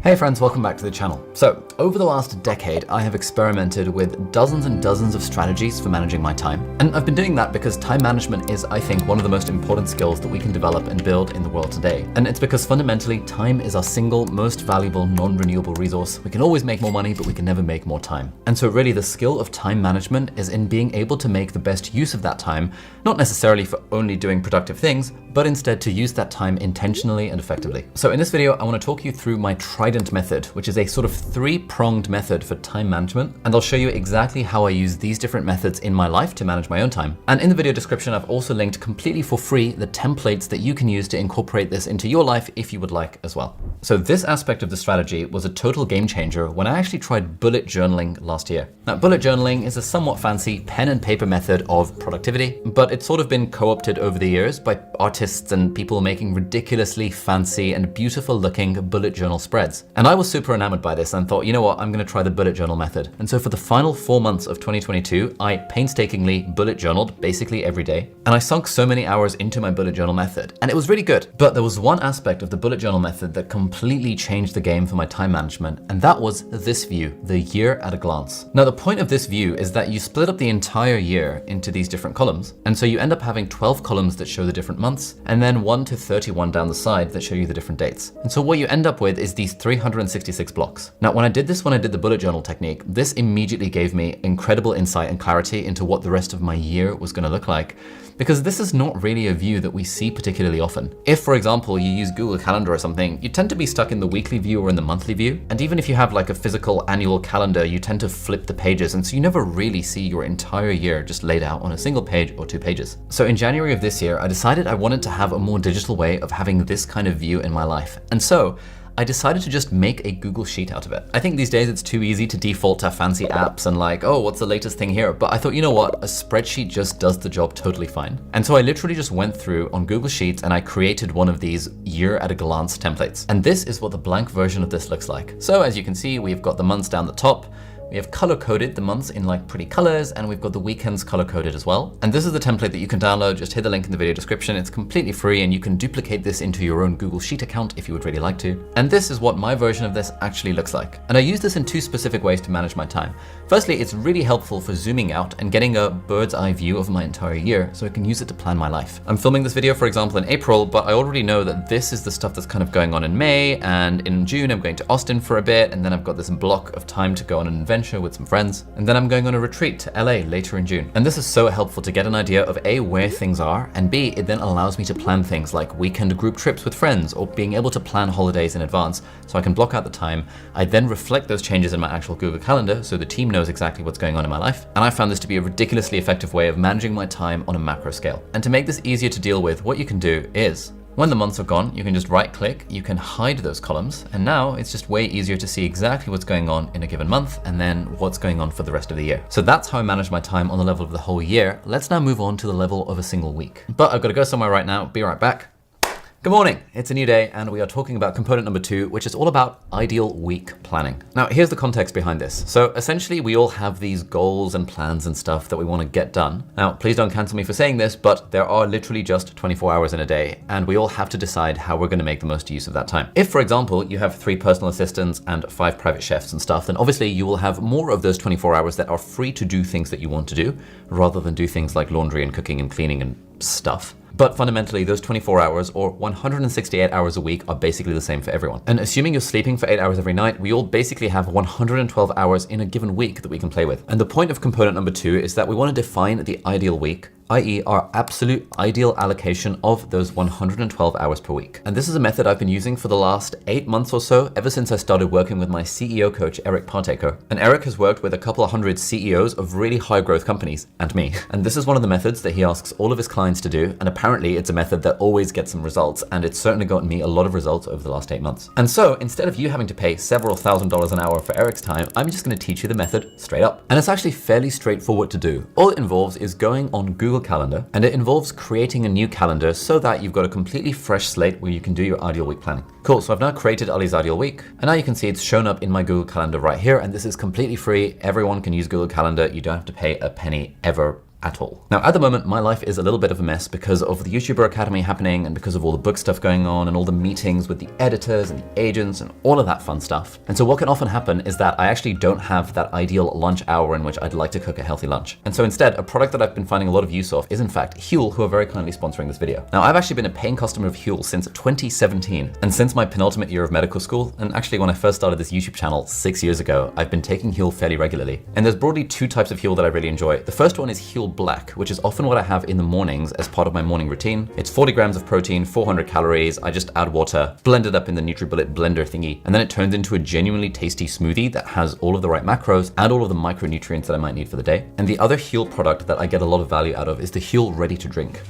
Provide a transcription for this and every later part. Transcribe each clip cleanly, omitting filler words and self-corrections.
Hey friends, welcome back to the channel. So, over the last decade, I have experimented with dozens and dozens of strategies for managing my time. And I've been doing that because time management is, I think, one of the most important skills that we can develop and build in the world today. And it's because fundamentally, time is our single most valuable non-renewable resource. We can always make more money, but we can never make more time. And so really the skill of time management is in being able to make the best use of that time, not necessarily for only doing productive things, but instead to use that time intentionally and effectively. So in this video, I want to talk you through my Trident method, which is a sort of three-pronged method for time management. And I'll show you exactly how I use these different methods in my life to manage my own time. And in the video description, I've also linked completely for free the templates that you can use to incorporate this into your life if you would like as well. So this aspect of the strategy was a total game changer when I actually tried bullet journaling last year. Now, bullet journaling is a somewhat fancy pen and paper method of productivity, but it's sort of been co-opted over the years by artists and people making ridiculously fancy and beautiful looking bullet journal spreads. And I was super enamored by this and thought, you know what, I'm gonna try the bullet journal method. And so for the final 4 months of 2022, I painstakingly bullet journaled basically every day. And I sunk so many hours into my bullet journal method, and it was really good. But there was one aspect of the bullet journal method that completely changed the game for my time management, and that was this view, the year at a glance. Now, the point of this view is that you split up the entire year into these different columns. And so you end up having 12 columns that show the different months, and then 1 to 31 down the side that show you the different dates. And so what you end up with is these 366 blocks. Now, when I did the bullet journal technique, this immediately gave me incredible insight and clarity into what the rest of my year was gonna look like, because this is not really a view that we see particularly often. If, for example, you use Google Calendar or something, you tend to be stuck in the weekly view or in the monthly view. And even if you have like a physical annual calendar, you tend to flip the pages, and so you never really see your entire year just laid out on a single page or 2 pages. So in January of this year, I decided I wanted to have a more digital way of having this kind of view in my life. And so I decided to just make a Google Sheet out of it. I think these days it's too easy to default to fancy apps and like, oh, what's the latest thing here? But I thought, you know what? A spreadsheet just does the job totally fine. And so I literally just went through on Google Sheets and I created one of these year at a glance templates. And this is what the blank version of this looks like. So as you can see, we've got the months down the top. We have color-coded the months in like pretty colors, and we've got the weekends color-coded as well. And this is the template that you can download. Just hit the link in the video description. It's completely free, and you can duplicate this into your own Google Sheet account if you would really like to. And this is what my version of this actually looks like. And I use this in 2 specific ways to manage my time. Firstly, it's really helpful for zooming out and getting a bird's eye view of my entire year, so I can use it to plan my life. I'm filming this video, for example, in April, but I already know that this is the stuff that's kind of going on in May, and in June, I'm going to Austin for a bit, and then I've got this block of time to go on an adventure with some friends. And then I'm going on a retreat to LA later in June. And this is so helpful to get an idea of A, where things are, and B, it then allows me to plan things like weekend group trips with friends or being able to plan holidays in advance so I can block out the time. I then reflect those changes in my actual Google Calendar so the team knows exactly what's going on in my life. And I found this to be a ridiculously effective way of managing my time on a macro scale. And to make this easier to deal with, what you can do is, when the months are gone, you can just right click, you can hide those columns, and now it's just way easier to see exactly what's going on in a given month and then what's going on for the rest of the year. So that's how I manage my time on the level of the whole year. Let's now move on to the level of a single week. But I've got to go somewhere right now. Be right back. Good morning, it's a new day and we are talking about component number 2, which is all about ideal week planning. Now, here's the context behind this. So essentially we all have these goals and plans and stuff that we want to get done. Now, please don't cancel me for saying this, but there are literally just 24 hours in a day and we all have to decide how we're going to make the most use of that time. If, for example, you have 3 personal assistants and 5 private chefs and stuff, then obviously you will have more of those 24 hours that are free to do things that you want to do rather than do things like laundry and cooking and cleaning and stuff. But fundamentally, those 24 hours or 168 hours a week are basically the same for everyone. And assuming you're sleeping for 8 hours every night, we all basically have 112 hours in a given week that we can play with. And the point of component number 2 is that we want to define the ideal week, i.e. our absolute ideal allocation of those 112 hours per week. And this is a method I've been using for the last 8 months or so, ever since I started working with my CEO coach, Eric Partaker. And Eric has worked with a couple of hundred CEOs of really high growth companies, and me. And this is one of the methods that he asks all of his clients to do, and apparently it's a method that always gets some results, and it's certainly gotten me a lot of results over the last 8 months. And so instead of you having to pay several $1,000s an hour for Eric's time, I'm just gonna teach you the method straight up. And it's actually fairly straightforward to do. All it involves is going on Google Calendar, and it involves creating a new calendar so that you've got a completely fresh slate where you can do your ideal week planning. Cool, so I've now created Ali's ideal week, and now you can see it's shown up in my Google Calendar right here, and this is completely free. Everyone can use Google Calendar. You don't have to pay a penny ever at all. Now, at the moment, my life is a little bit of a mess because of the YouTuber Academy happening and because of all the book stuff going on and all the meetings with the editors and the agents and all of that fun stuff. And so what can often happen is that I actually don't have that ideal lunch hour in which I'd like to cook a healthy lunch. And so instead, a product that I've been finding a lot of use of is in fact Huel, who are very kindly sponsoring this video. Now, I've actually been a paying customer of Huel since 2017. And since my penultimate year of medical school, and actually when I first started this YouTube channel 6 years ago, I've been taking Huel fairly regularly. And there's broadly two types of Huel that I really enjoy. The first one is Huel Black, which is often what I have in the mornings as part of my morning routine. It's 40 grams of protein, 400 calories. I just add water, blend it up in the NutriBullet blender thingy, and then it turns into a genuinely tasty smoothie that has all of the right macros and all of the micronutrients that I might need for the day. And the other Huel product that I get a lot of value out of is the Huel Ready to Drink.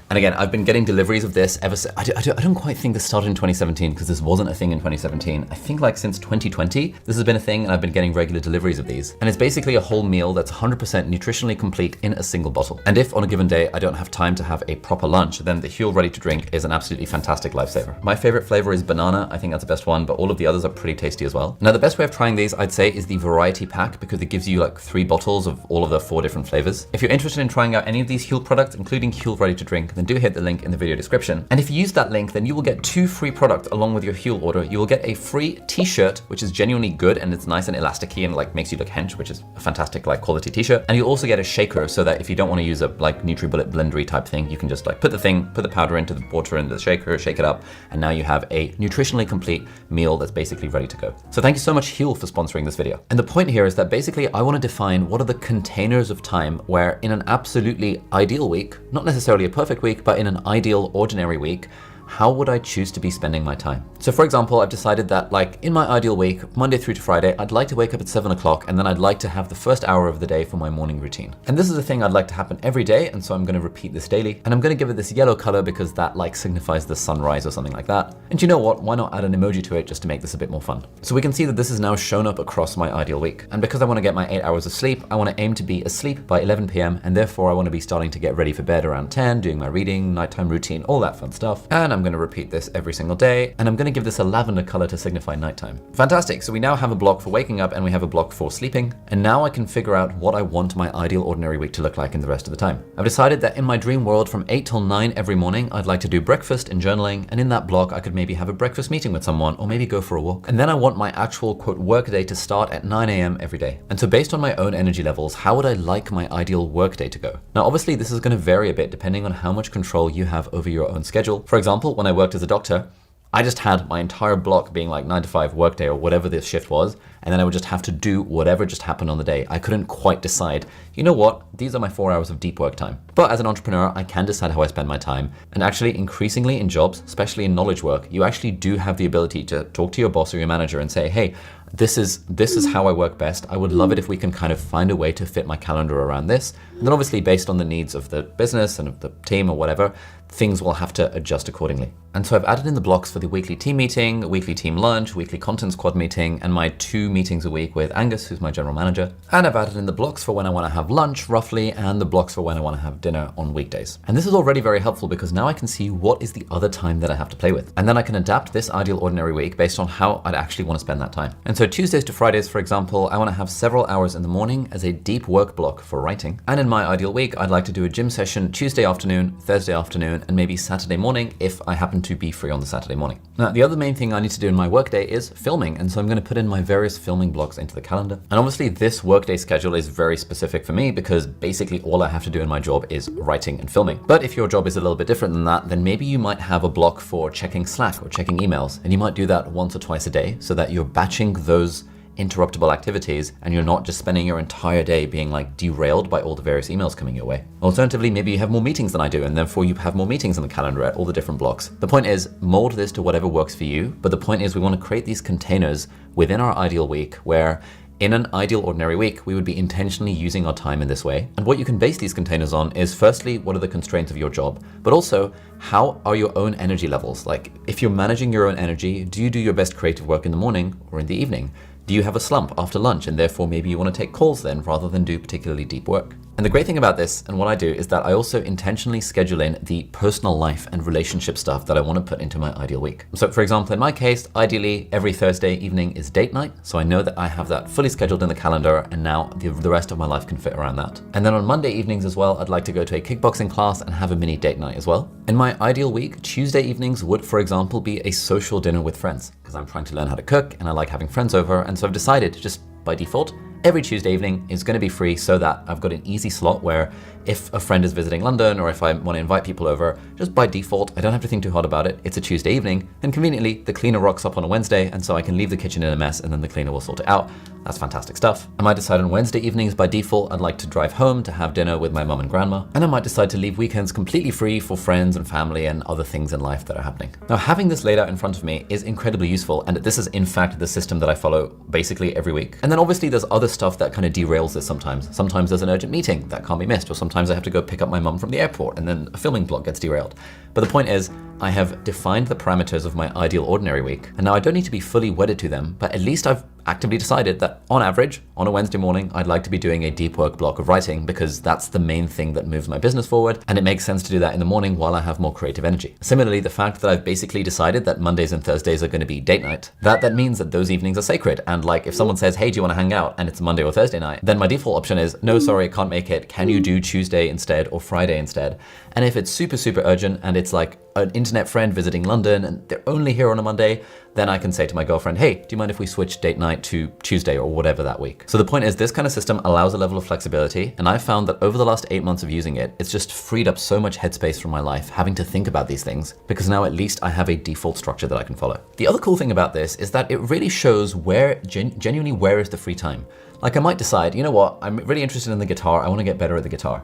And again, I've been getting deliveries of this ever since. I don't quite think this started in 2017 because this wasn't a thing in 2017. I think like since 2020, this has been a thing and I've been getting regular deliveries of these. And it's basically a whole meal that's 100% nutritionally complete in a single bottle. And if on a given day I don't have time to have a proper lunch, then the Huel Ready to Drink is an absolutely fantastic lifesaver. My favorite flavor is banana. I think that's the best one, but all of the others are pretty tasty as well. Now, the best way of trying these, I'd say, is the variety pack because it gives you like 3 bottles of all of the 4 different flavors. If you're interested in trying out any of these Huel products, including Huel Ready to Drink, then do hit the link in the video description. And if you use that link, then you will get 2 free products along with your Huel order. You will get a free t-shirt, which is genuinely good and it's nice and elasticy and like makes you look hench, which is a fantastic like quality t-shirt. And you'll also get a shaker so that if you don't want to use a like NutriBullet blendery type thing, you can just like put the powder into the water in the shaker, shake it up, and now you have a nutritionally complete meal that's basically ready to go. So thank you so much Huel for sponsoring this video. And the point here is that basically I want to define what are the containers of time where in an absolutely ideal week, not necessarily a perfect week, but in an ideal ordinary week, how would I choose to be spending my time? So for example, I've decided that like in my ideal week, Monday through to Friday, I'd like to wake up at 7 o'clock and then I'd like to have the first hour of the day for my morning routine. And this is a thing I'd like to happen every day. And so I'm going to repeat this daily and I'm going to give it this yellow color because that like signifies the sunrise or something like that. And you know what? Why not add an emoji to it just to make this a bit more fun? So we can see that this is now shown up across my ideal week. And because I want to get my 8 hours of sleep, I want to aim to be asleep by 11 p.m. And therefore I want to be starting to get ready for bed around 10, doing my reading, nighttime routine, all that fun stuff. And I'm going to repeat this every single day, and I'm going to give this a lavender color to signify nighttime. Fantastic. So we now have a block for waking up and we have a block for sleeping. And now I can figure out what I want my ideal ordinary week to look like in the rest of the time. I've decided that in my dream world from 8 till 9 every morning, I'd like to do breakfast and journaling. And in that block, I could maybe have a breakfast meeting with someone or maybe go for a walk. And then I want my actual quote work day to start at 9 a.m. every day. And so based on my own energy levels, how would I like my ideal work day to go? Now, obviously this is going to vary a bit depending on how much control you have over your own schedule. For example, when I worked as a doctor, I just had my entire block being like 9 to 5 workday or whatever this shift was. And then I would just have to do whatever just happened on the day. I couldn't quite decide, you know what, these are my 4 hours of deep work time. But as an entrepreneur, I can decide how I spend my time. And actually increasingly in jobs, especially in knowledge work, you actually do have the ability to talk to your boss or your manager and say, hey, this is how I work best. I would love it if we can kind of find a way to fit my calendar around this. And then obviously based on the needs of the business and of the team or whatever, things will have to adjust accordingly. And so I've added in the blocks for the weekly team meeting, weekly team lunch, weekly content squad meeting, and my 2 meetings a week with Angus, who's my general manager. And I've added in the blocks for when I want to have lunch roughly, and the blocks for when I want to have dinner on weekdays. And this is already very helpful because now I can see what is the other time that I have to play with. And then I can adapt this ideal ordinary week based on how I'd actually want to spend that time. And so Tuesdays to Fridays, for example, I want to have several hours in the morning as a deep work block for writing. And in my ideal week, I'd like to do a gym session Tuesday afternoon, Thursday afternoon, and maybe Saturday morning if I happen to be free on the Saturday morning. Now, the other main thing I need to do in my workday is filming. And so I'm going to put in my various filming blocks into the calendar. And obviously this workday schedule is very specific for me because basically all I have to do in my job is writing and filming. But if your job is a little bit different than that, then maybe you might have a block for checking Slack or checking emails. And you might do that once or twice a day so that you're batching those interruptible activities and you're not just spending your entire day being like derailed by all the various emails coming your way. Alternatively, maybe you have more meetings than I do and therefore you have more meetings in the calendar at all the different blocks. The point is, mold this to whatever works for you, but the point is we want to create these containers within our ideal week where in an ideal ordinary week, we would be intentionally using our time in this way. And what you can base these containers on is firstly, what are the constraints of your job? But also, how are your own energy levels? Like if you're managing your own energy, do you do your best creative work in the morning or in the evening? Do you have a slump after lunch and therefore maybe you want to take calls then rather than do particularly deep work? And the great thing about this and what I do is that I also intentionally schedule in the personal life and relationship stuff that I want to put into my ideal week. So for example, in my case, ideally every Thursday evening is date night. So I know that I have that fully scheduled in the calendar and now the rest of my life can fit around that. And then on Monday evenings as well, I'd like to go to a kickboxing class and have a mini date night as well. In my ideal week, Tuesday evenings would, for example, be a social dinner with friends because I'm trying to learn how to cook and I like having friends over. And so I've decided just by default, every Tuesday evening is going to be free so that I've got an easy slot where if a friend is visiting London or if I want to invite people over, just by default, I don't have to think too hard about it. It's a Tuesday evening and conveniently the cleaner rocks up on a Wednesday and so I can leave the kitchen in a mess and then the cleaner will sort it out. That's fantastic stuff. I might decide on Wednesday evenings by default, I'd like to drive home to have dinner with my mum and grandma. And I might decide to leave weekends completely free for friends and family and other things in life that are happening. Now, having this laid out in front of me is incredibly useful. And this is in fact the system that I follow basically every week. And then obviously there's other stuff that kind of derails this sometimes. Sometimes there's an urgent meeting that can't be missed, or sometimes I have to go pick up my mum from the airport and then a filming block gets derailed. But the point is, I have defined the parameters of my ideal ordinary week. And now I don't need to be fully wedded to them, but at least I've actively decided that on average, on a Wednesday morning, I'd like to be doing a deep work block of writing because that's the main thing that moves my business forward. And it makes sense to do that in the morning while I have more creative energy. Similarly, the fact that I've basically decided that Mondays and Thursdays are going to be date night, that means that those evenings are sacred. And like if someone says, hey, do you want to hang out? And it's Monday or Thursday night, then my default option is, no, sorry, can't make it. Can you do Tuesday instead or Friday instead? And if it's super, super urgent and it's like an internet friend visiting London and they're only here on a Monday, then I can say to my girlfriend, hey, do you mind if we switch date night to Tuesday or whatever that week? So the point is this kind of system allows a level of flexibility. And I've found that over the last 8 months of using it, it's just freed up so much headspace from my life having to think about these things because now at least I have a default structure that I can follow. The other cool thing about this is that it really shows where, genuinely where is the free time. Like I might decide, you know what, I'm really interested in the guitar. I want to get better at the guitar.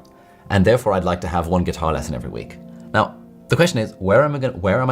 And therefore I'd like to have one guitar lesson every week. Now, the question is, where am I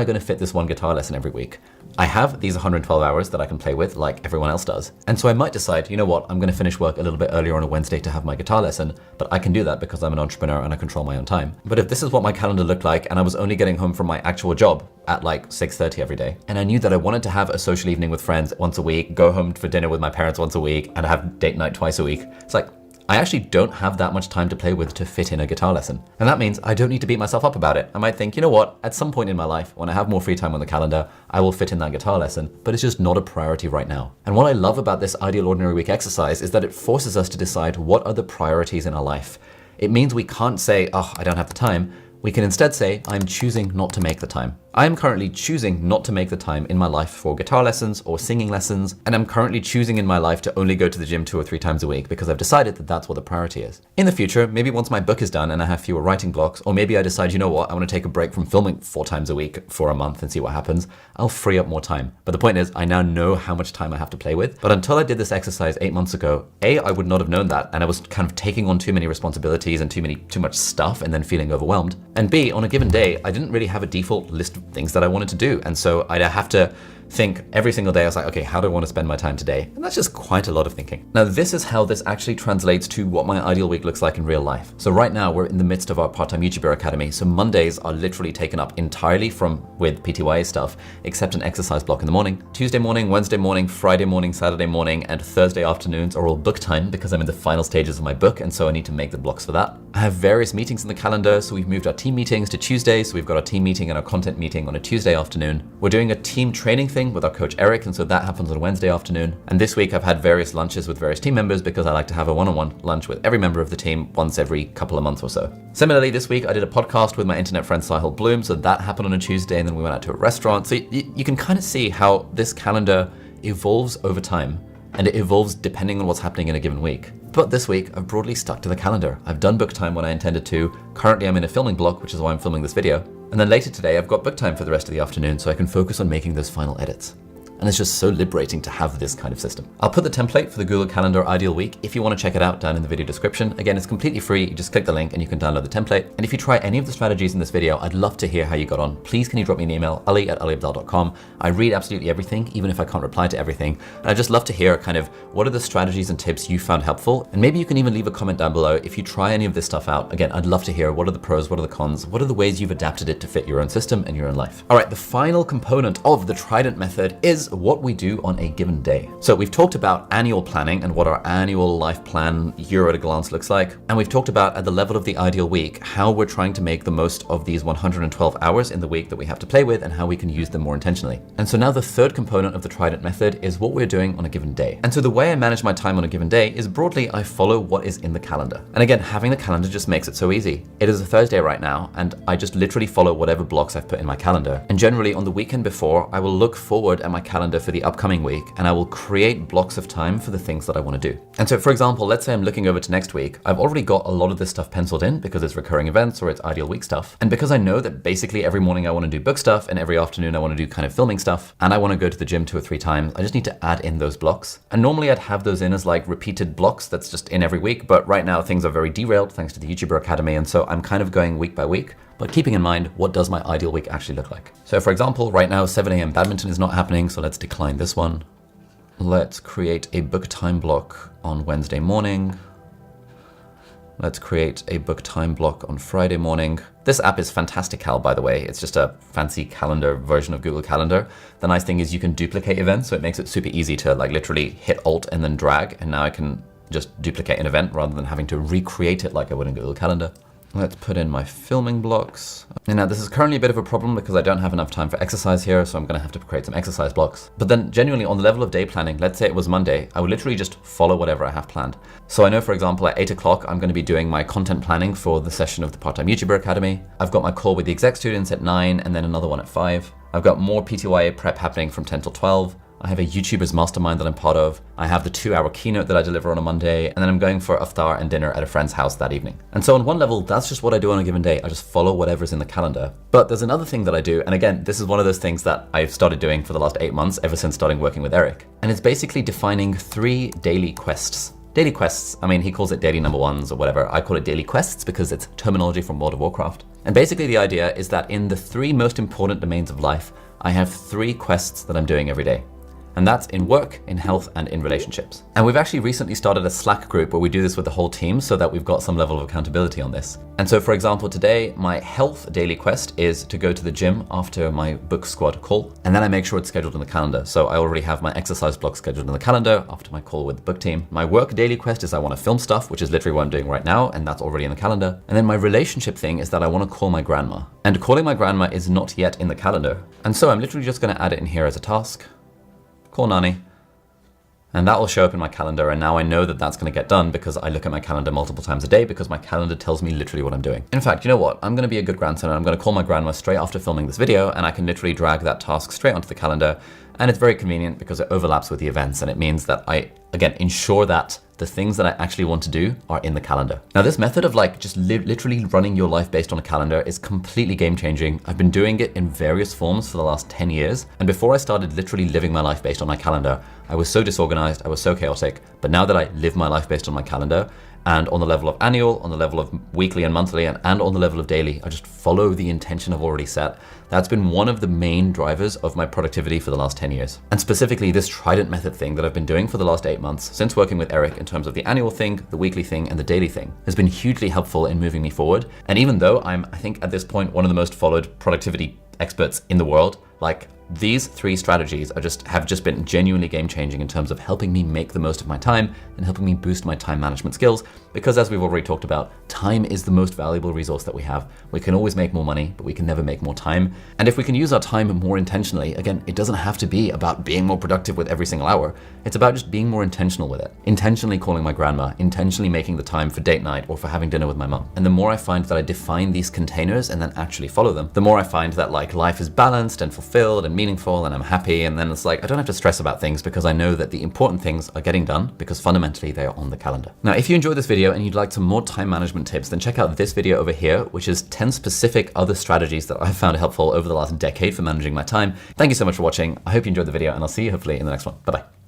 going to fit this one guitar lesson every week? I have these 112 hours that I can play with like everyone else does. And so I might decide, you know what, I'm going to finish work a little bit earlier on a Wednesday to have my guitar lesson, but I can do that because I'm an entrepreneur and I control my own time. But if this is what my calendar looked like and I was only getting home from my actual job at like 6:30 every day, and I knew that I wanted to have a social evening with friends once a week, go home for dinner with my parents once a week, and have date night twice a week, it's like, I actually don't have that much time to play with to fit in a guitar lesson. And that means I don't need to beat myself up about it. I might think, you know what, at some point in my life, when I have more free time on the calendar, I will fit in that guitar lesson, but it's just not a priority right now. And what I love about this Ideal Ordinary Week exercise is that it forces us to decide what are the priorities in our life. It means we can't say, oh, I don't have the time. We can instead say, I'm choosing not to make the time. I am currently choosing not to make the time in my life for guitar lessons or singing lessons, and I'm currently choosing in my life to only go to the gym 2 or 3 times a week because I've decided that that's what the priority is. In the future, maybe once my book is done and I have fewer writing blocks, or maybe I decide, you know what, I want to take a break from filming 4 times a week for a month and see what happens, I'll free up more time. But the point is, I now know how much time I have to play with. But until I did this exercise 8 months ago, A, I would not have known that, and I was kind of taking on too many responsibilities and too much stuff and then feeling overwhelmed. And B, on a given day, I didn't really have a default list of things that I wanted to do. And so I'd have to think every single day. I was like, okay, how do I want to spend my time today? And that's just quite a lot of thinking. Now, this is how this actually translates to what my ideal week looks like in real life. So right now we're in the midst of our part-time YouTuber Academy. So Mondays are literally taken up entirely with PTYA stuff, except an exercise block in the morning. Tuesday morning, Wednesday morning, Friday morning, Saturday morning, and Thursday afternoons are all book time because I'm in the final stages of my book. And so I need to make the blocks for that. I have various meetings in the calendar. So we've moved our team meetings to Tuesday. So we've got our team meeting and our content meeting on a Tuesday afternoon. We're doing a team training thing with our coach Eric, and so that happens on a Wednesday afternoon. And this week I've had various lunches with various team members because I like to have a one-on-one lunch with every member of the team once every couple of months or so. Similarly, this week I did a podcast with my internet friend Sahil Bloom, so that happened on a Tuesday, and then we went out to a restaurant. So you can kind of see how this calendar evolves over time, and it evolves depending on what's happening in a given week. But this week, I've broadly stuck to the calendar. I've done book time when I intended to. Currently, I'm in a filming block, which is why I'm filming this video. And then later today, I've got book time for the rest of the afternoon, so I can focus on making those final edits. And it's just so liberating to have this kind of system. I'll put the template for the Google Calendar Ideal Week if you want to check it out down in the video description. Again, it's completely free. You just click the link and you can download the template. And if you try any of the strategies in this video, I'd love to hear how you got on. Please can you drop me an email, ali@aliabdal.com. I read absolutely everything, even if I can't reply to everything. And I'd just love to hear kind of what are the strategies and tips you found helpful. And maybe you can even leave a comment down below if you try any of this stuff out. Again, I'd love to hear what are the pros, what are the cons, what are the ways you've adapted it to fit your own system and your own life. All right, the final component of the Trident method is is what we do on a given day. So we've talked about annual planning and what our annual life plan year at a glance looks like. And we've talked about at the level of the ideal week, how we're trying to make the most of these 112 hours in the week that we have to play with and how we can use them more intentionally. And so now the third component of the Trident method is what we're doing on a given day. And so the way I manage my time on a given day is broadly I follow what is in the calendar. And again, having the calendar just makes it so easy. It is a Thursday right now, and I just literally follow whatever blocks I've put in my calendar. And generally on the weekend before, I will look forward at my calendar for the upcoming week, and I will create blocks of time for the things that I want to do. And so for example, let's say I'm looking over to next week. I've already got a lot of this stuff penciled in because it's recurring events or it's ideal week stuff. And because I know that basically every morning I want to do book stuff and every afternoon I want to do kind of filming stuff, and I want to go to the gym 2 or 3 times, I just need to add in those blocks. And normally I'd have those in as like repeated blocks that's just in every week, but right now things are very derailed thanks to the YouTuber Academy, and so I'm kind of going week by week, but keeping in mind, what does my ideal week actually look like? So for example, right now 7 a.m. badminton is not happening, so let's decline this one. Let's create a book time block on Wednesday morning. Let's create a book time block on Friday morning. This app is Fantastical, by the way. It's just a fancy calendar version of Google Calendar. The nice thing is you can duplicate events, so it makes it super easy to like literally hit Alt and then drag, and now I can just duplicate an event rather than having to recreate it like I would in Google Calendar. Let's put in my filming blocks. And now this is currently a bit of a problem because I don't have enough time for exercise here, so I'm gonna have to create some exercise blocks. But then genuinely on the level of day planning, let's say it was Monday, I would literally just follow whatever I have planned. So I know, for example, at 8 o'clock, I'm gonna be doing my content planning for the session of the Part-Time YouTuber Academy. I've got my call with the exec students at 9 and then another one at 5. I've got more PTYA prep happening from 10 till 12. I have a YouTubers mastermind that I'm part of. I have the 2-hour keynote that I deliver on a Monday, and then I'm going for iftar and dinner at a friend's house that evening. And so on one level, that's just what I do on a given day. I just follow whatever's in the calendar. But there's another thing that I do, and again, this is one of those things that I've started doing for the last 8 months, ever since starting working with Eric. And it's basically defining 3 daily quests. Daily quests, I mean, he calls it daily number ones or whatever. I call it daily quests because it's terminology from World of Warcraft. And basically the idea is that in the 3 most important domains of life, I have 3 quests that I'm doing every day. And that's in work, in health, and in relationships. And we've actually recently started a Slack group where we do this with the whole team so that we've got some level of accountability on this. And so for example, today, my health daily quest is to go to the gym after my book squad call. And then I make sure it's scheduled in the calendar. So I already have my exercise block scheduled in the calendar after my call with the book team. My work daily quest is I want to film stuff, which is literally what I'm doing right now. And that's already in the calendar. And then my relationship thing is that I want to call my grandma. And calling my grandma is not yet in the calendar. And so I'm literally just going to add it in here as a task. Call Nani, and that will show up in my calendar, and now I know that that's going to get done because I look at my calendar multiple times a day because my calendar tells me literally what I'm doing. In fact, you know what? I'm going to be a good grandson and I'm going to call my grandma straight after filming this video, and I can literally drag that task straight onto the calendar, and it's very convenient because it overlaps with the events, and it means that I, again, ensure that the things that I actually want to do are in the calendar. Now this method of like just literally running your life based on a calendar is completely game changing. I've been doing it in various forms for the last 10 years. And before I started literally living my life based on my calendar, I was so disorganized, I was so chaotic. But now that I live my life based on my calendar, and on the level of annual, on the level of weekly and monthly, and on the level of daily, I just follow the intention I've already set. That's been one of the main drivers of my productivity for the last 10 years. And specifically this Trident method thing that I've been doing for the last 8 months since working with Eric in terms of the annual thing, the weekly thing, and the daily thing has been hugely helpful in moving me forward. And even though I'm, I think at this point, one of the most followed productivity experts in the world, like these 3 strategies have just been genuinely game changing in terms of helping me make the most of my time and helping me boost my time management skills. Because as we've already talked about, time is the most valuable resource that we have. We can always make more money, but we can never make more time. And if we can use our time more intentionally, again, it doesn't have to be about being more productive with every single hour. It's about just being more intentional with it. Intentionally calling my grandma, intentionally making the time for date night or for having dinner with my mom. And the more I find that I define these containers and then actually follow them, the more I find that like life is balanced and fulfilled and meaningful and I'm happy. And then it's like, I don't have to stress about things because I know that the important things are getting done because fundamentally they are on the calendar. Now, if you enjoyed this video and you'd like some more time management tips, then check out this video over here, which is 10 specific other strategies that I've found helpful over the last decade for managing my time. Thank you so much for watching. I hope you enjoyed the video and I'll see you hopefully in the next one. Bye-bye.